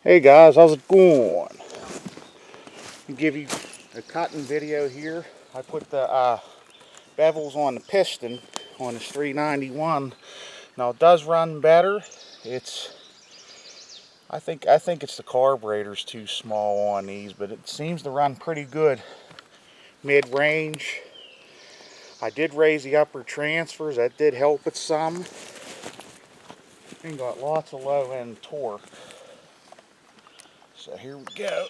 Hey guys, how's it going? I'll give you a cutting video here. I put the bevels on the piston on this 391. Now it does run better. I think it's the carburetor's too small on these, but it seems to run pretty good mid-range. I did raise the upper transfers. That did help it some. And got lots of low-end torque. So here we go.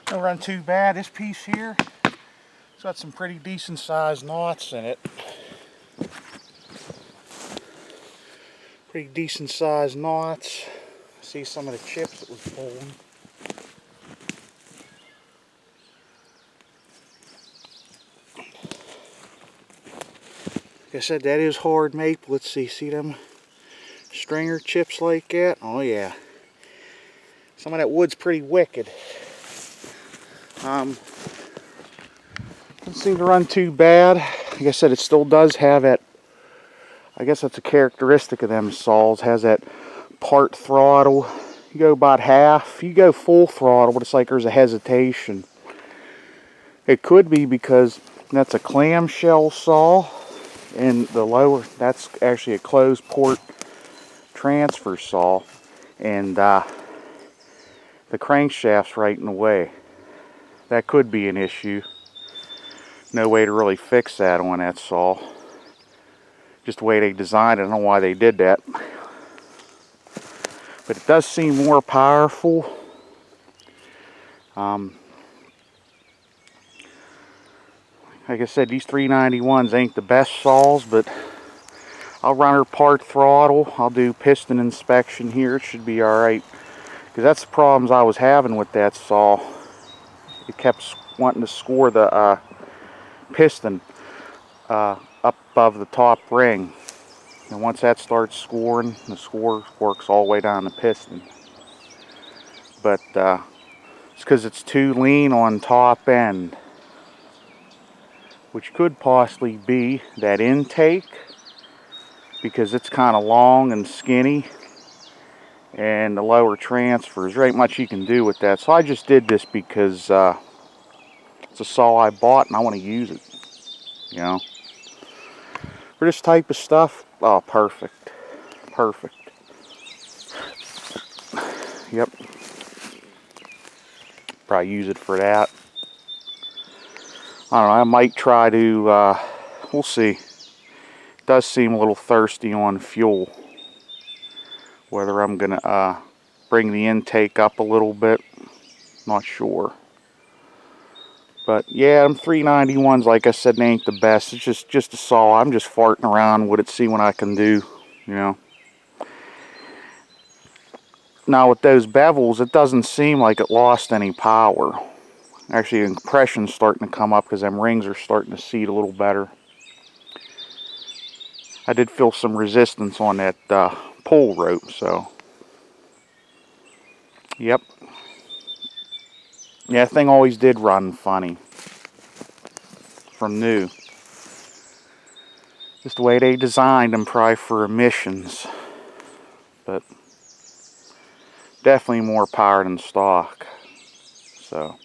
Don't run too bad. This piece here, it's got some pretty decent sized knots in it. Pretty decent sized knots. See some of the chips that was pulling. Like I said, that is hard maple. Let's see them stringer chips like that? Oh yeah. Some of that wood's pretty wicked. Doesn't seem to run too bad. Like I said, it still does have that, I guess that's a characteristic of them saws, has that part throttle. You go about half, you go full throttle, but it's like there's a hesitation. It could be because that's a clamshell saw, and the lower, that's actually a closed port transfer saw, and the crankshaft's right in the way. That could be an issue. No way to really fix that on that saw. Just the way they designed it. I don't know why they did that. But it does seem more powerful. Like I said, these 391s ain't the best saws, but I'll run her part throttle. I'll do piston inspection here. It should be alright. Because that's the problems I was having with that saw. It kept wanting to score the piston up above the top ring. And once that starts scoring, the score works all the way down the piston. But it's because it's too lean on top end, which could possibly be that intake, because it's kind of long and skinny, and the lower transfers. There ain't much you can do with that. So I just did this because it's a saw I bought and I want to use it, you know. For this type of stuff, oh, perfect. Perfect. Yep. Probably use it for that. I don't know, I might try to, we'll see. It does seem a little thirsty on fuel. Whether I'm going to bring the intake up a little bit, not sure. But yeah, them 391s, like I said, they ain't the best. It's just a saw. I'm just farting around with it, see what I can do, you know. Now with those bevels, it doesn't seem like it lost any power. Actually, the compression's starting to come up because them rings are starting to seat a little better. I did feel some resistance on that pull rope, so. Yep. Yeah, that thing always did run funny. From new. Just the way they designed them, probably for emissions. But definitely more power than stock. So,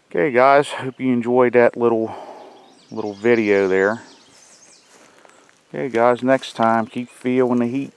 okay guys, hope you enjoyed that little video there. Okay guys, next time keep feeling the heat.